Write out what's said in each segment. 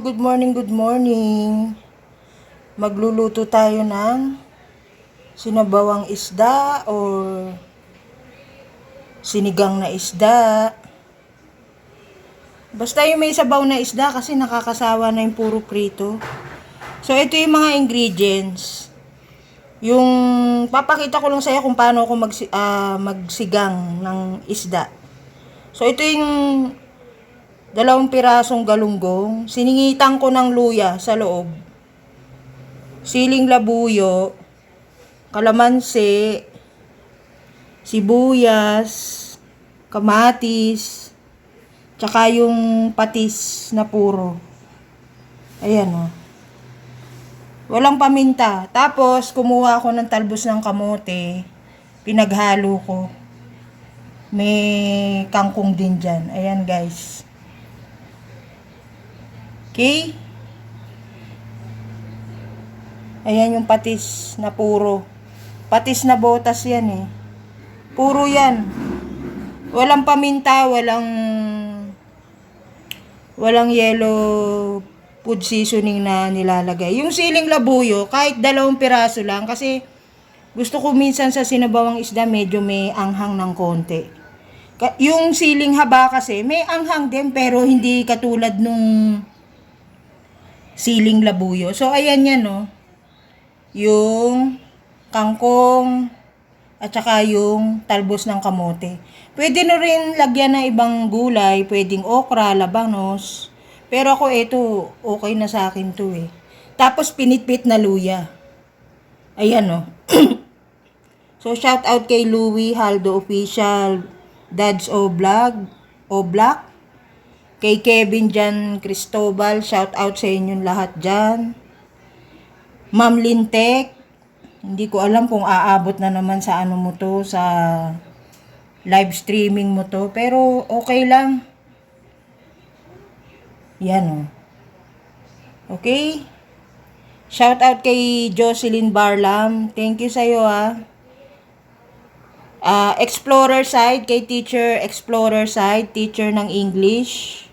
good morning, good morning. Magluluto tayo ng sinabawang isda or sinigang na isda. Basta yung may sabaw na isda kasi nakakasawa na yung puro prito. So, ito yung mga ingredients. Yung papakita ko lang sa'yo kung paano ako magsigang ng isda. So, ito yung 2 pirasong galunggong. Siningitan ko ng luya sa loob. Siling labuyo, kalamansi, sibuyas, kamatis, tsaka yung patis na puro. Ayan o. Walang paminta. Tapos, kumuha ako ng talbos ng kamote. Pinaghalo ko. May kangkong din dyan. Ayan guys. Okay? Ayan yung patis na puro. Patis na botas yan eh. Puro yan. Walang paminta, walang yellow food seasoning na nilalagay. Yung siling labuyo, kahit 2 piraso lang kasi gusto ko minsan sa sinabawang isda medyo may anghang ng konti. Yung siling haba kasi may anghang din pero hindi katulad nung siling labuyo. So ayan yan no. Yung kangkong at saka yung talbos ng kamote. Pwede na rin lagyan ng ibang gulay, pwedeng okra, labanos. Pero ako ito, okay na sa akin to eh. Tapos pinitpit na luya. Ayan o. So shout out kay Louie Haldo Official, Dads Oblak, kay Kevin Jan Cristobal, shout out sa inyong lahat dyan. Ma'am Lintek, hindi ko alam kung aabot na naman sa ano mo to, sa live streaming mo to, pero okay lang. Yan o. Okay? Shout out kay Jocelyn Barlam, thank you sa'yo ha. Explorer Side, kay Teacher Explorer Side, teacher ng English.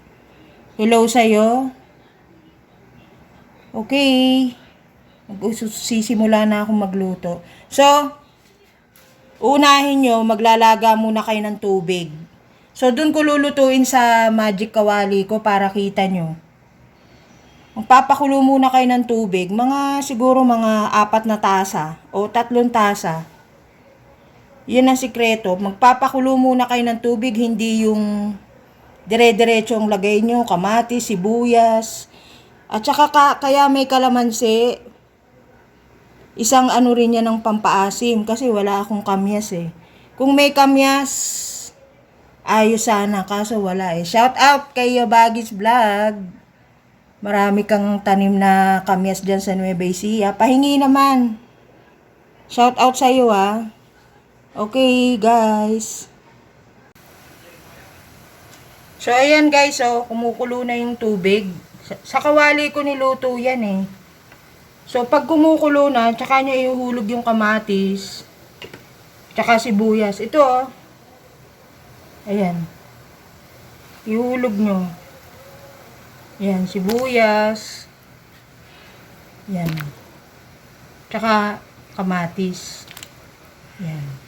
Hello sa'yo. Okay. Sisimula na akong magluto. So, unahin nyo, maglalaga muna kayo ng tubig. So, dun ko lulutuin sa magic kawali ko para kita nyo. Magpapakulo muna kayo ng tubig. Siguro mga 4 na tasa o 3 tasa. Yun ang sikreto. Magpapakulo muna kayo ng tubig, hindi yung dire-diretso ang lagay nyo, kamatis, sibuyas. At saka kaya may kalamansi, isang ano rin yan ng pampaasim kasi wala akong kamyas eh. Kung may kamyas, ayos sana, kaso wala eh. Shout out kay Yabagis Vlog. Marami kang tanim na kamyas dyan sa Nueva Ecija. Pahingi naman. Shout out sa'yo ah. Okay guys. So ayan guys, so kumukulo na yung tubig. Sa kawali ko niluto yan eh. So pag kumukulo na, tsaka nyo ihuhulog yung kamatis, tsaka sibuyas. Ito oh. Ayan. Ihulog nyo. Ayan, sibuyas. Ayan. Tsaka kamatis. Ayan.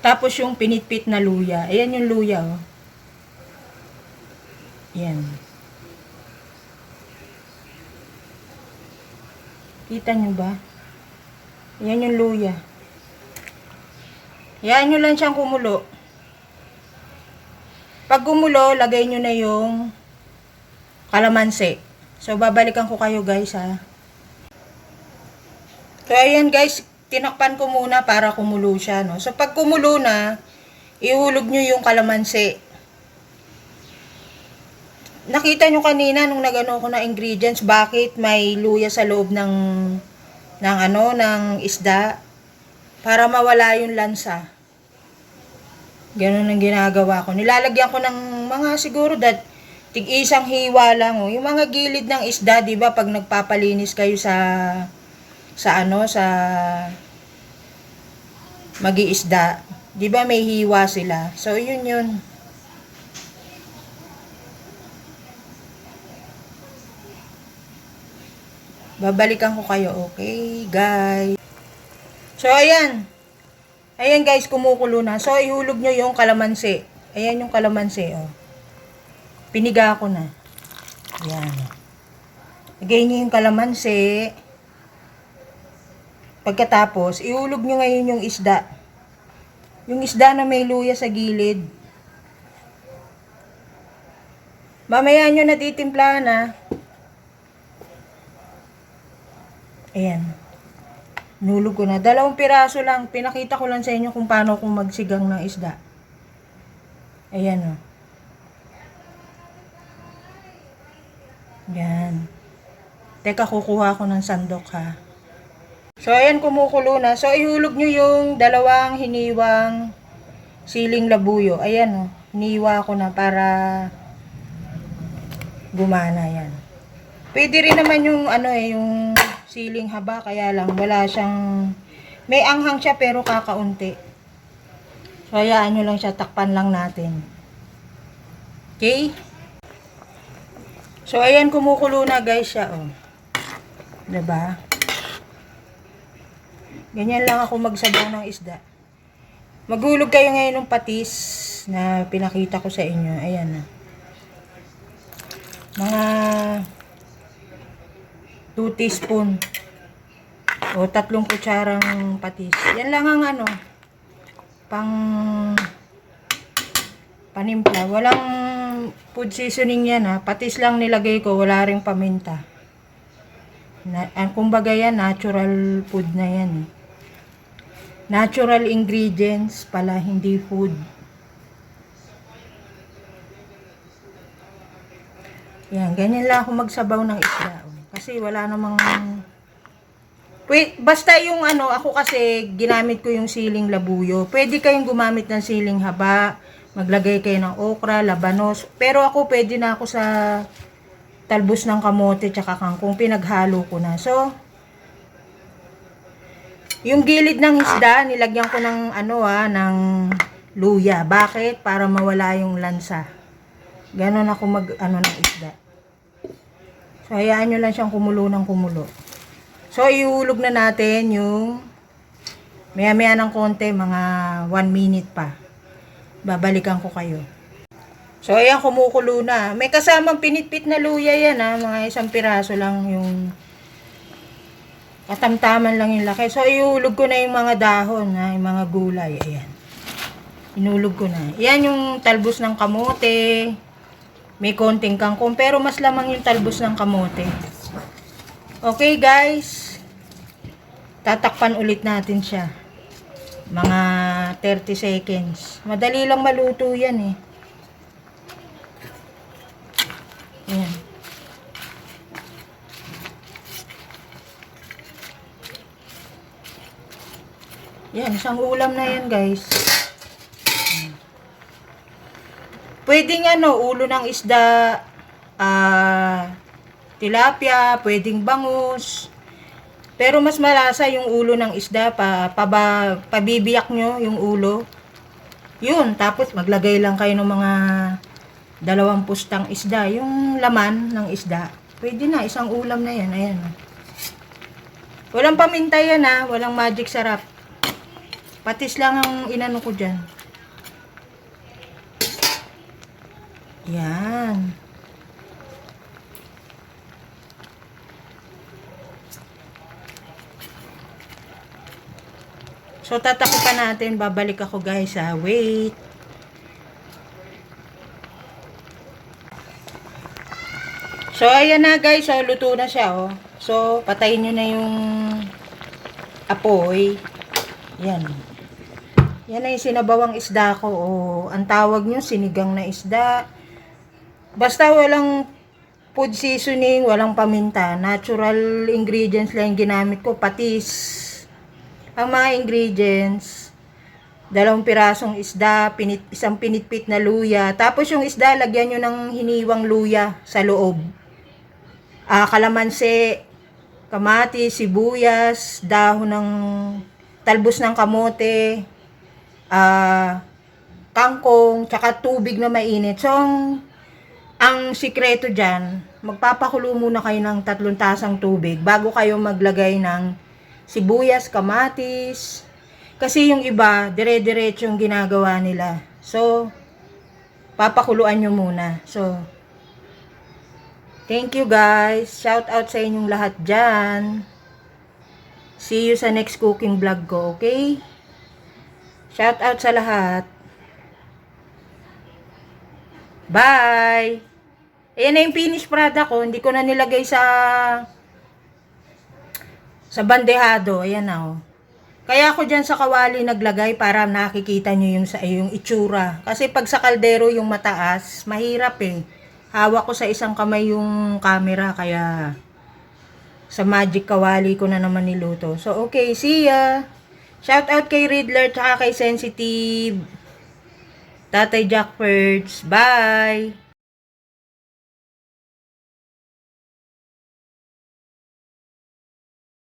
Tapos yung pinitpit na luya. Ayan yung luya oh. Ayan. Kita nyo ba? Ayan yung luya. Ayan nyo lang siyang kumulo. Pag kumulo, lagay nyo na yung kalamansi. So, babalikan ko kayo guys ha. So, ayan guys, tinakpan ko muna para kumulo siya, no? So, pag kumulo na, ihulog nyo yung kalamansi. Nakita nyo kanina nung nag-ano ko na ingredients, bakit may luya sa loob ng isda? Para mawala yung lansa. Ganun ang ginagawa ko. Nilalagyan ko ng mga siguro tig-isang hiwa lang. Oh. Yung mga gilid ng isda, di ba, pag nagpapalinis kayo sa magi-isda, di ba may hiwa sila? So, yun. Babalikan ko kayo, okay, guys? So, ayan. Ayan, guys, kumukulo na. So, ihulog nyo yung kalamansi. Ayan yung kalamansi, oh. Piniga ko na. Ayan. Lagay nyo yung kalamansi. Pagkatapos, ihulog nyo ngayon yung isda. Yung isda na may luya sa gilid. Mamaya nyo na titimplahan, ha. Ayan. Nulog ko na. 2 piraso lang. Pinakita ko lang sa inyo kung paano kung magsigang ng isda. Ayan, o. Ayan. Teka, kukuha ko ng sandok, ha. So, ayan, kumukulo na. So, ihulog nyo yung 2 hiniwang siling labuyo. Ayan, o. Hiniwa ko na para gumana, yan. Pwede rin naman yung, yung siling haba, kaya lang wala siyang, may anghang siya pero kakaunti. So, hayaan nyo lang siya, takpan lang natin. Okay? So, ayan, kumukulo na guys siya, oh. Diba? Ganyan lang ako magsabaw ng isda. Maghulog kayo ngayon ng patis na pinakita ko sa inyo. Ayan na. Mga 2 teaspoon o 3 kutsarang patis. Yan lang ang pang panimpla. Walang food seasoning yan, ha. Patis lang nilagay ko, wala ring paminta. Kumbaga yan, natural food na yan, eh. Natural ingredients pala, hindi food. Yan, ganyan lang ako magsabaw ng isda. Kasi wala namang... Basta yung ako kasi ginamit ko yung siling labuyo. Pwede kayong gumamit ng siling haba, maglagay kayo ng okra, labanos. Pero ako pwede na ako sa talbos ng kamote tsaka kangkong, pinaghalo ko na. So, yung gilid ng isda, nilagyan ko ng ng luya. Bakit? Para mawala yung lansa. Ganon ako ng isda. So, hayaan nyo lang siyang kumulo ng kumulo. So, ihulog na natin yung maya-maya ng konti, mga 1 minute pa. Babalikan ko kayo. So, ayan, kumukulo na. May kasamang pinitpit na luya yan, ha. Mga 1 piraso lang yung katamtaman lang yung laki. So, ihulog ko na yung mga dahon, ha, yung mga gulay. Ayan. Inulog ko na. Yan yung talbos ng kamote. May konting kangkong, pero mas lamang yung talbos ng kamote. Okay, guys. Tatakpan ulit natin siya. Mga 30 seconds. Madali lang maluto yan, eh. Ayan. Yan, isang ulam na yan, guys. Pwedeng ulo ng isda, tilapia, pwedeng bangus. Pero mas malasa yung ulo ng isda, pabibiyak nyo yung ulo. Yun, tapos maglagay lang kayo ng mga 2 pustang isda. Yung laman ng isda, pwede na, isang ulam na yan. Ayan. Walang paminta yan, ha. Walang magic sarap. Patis lang ang inano ko dyan. Yan. So, tatakupan natin. Babalik ako, guys, ha. Wait. So, ayan na, guys. So, luto na siya, oh. So, patayin nyo na yung apoy. Yan. Yan na yung sinabawang isda ko. Oh, ang tawag nyo, sinigang na isda. Basta walang food seasoning, walang paminta. Natural ingredients lang yung ginamit ko. Patis. Ang mga ingredients, 2 pirasong isda, 1 pinitpit na luya. Tapos yung isda, lagyan nyo ng hiniwang luya sa loob. Kalamansi, kamatis, sibuyas, dahon ng talbos ng kamote, kangkong, tsaka tubig na mainit. So, Ang sikreto dyan, magpapakulo muna kayo ng 3 tasang tubig bago kayo maglagay ng sibuyas, kamatis. Kasi yung iba, dire-diretso yung ginagawa nila. So, papakuluan nyo muna. So, thank you guys. Shout out sa inyong lahat dyan. See you sa next cooking vlog ko, okay? Shout out sa lahat. Bye! Ayan na yung finished product ko. Hindi ko na nilagay sa bandehado. Ayan na, oh. Kaya ako dyan sa kawali naglagay para nakikita nyo yung itsura. Kasi pag sa kaldero yung mataas, mahirap eh. Hawak ko sa isang kamay yung camera, kaya sa magic kawali ko na naman niluto. So, okay, see ya! Shout out kay Riddler tsaka kay Sensitive, Tatay Jack First. Bye!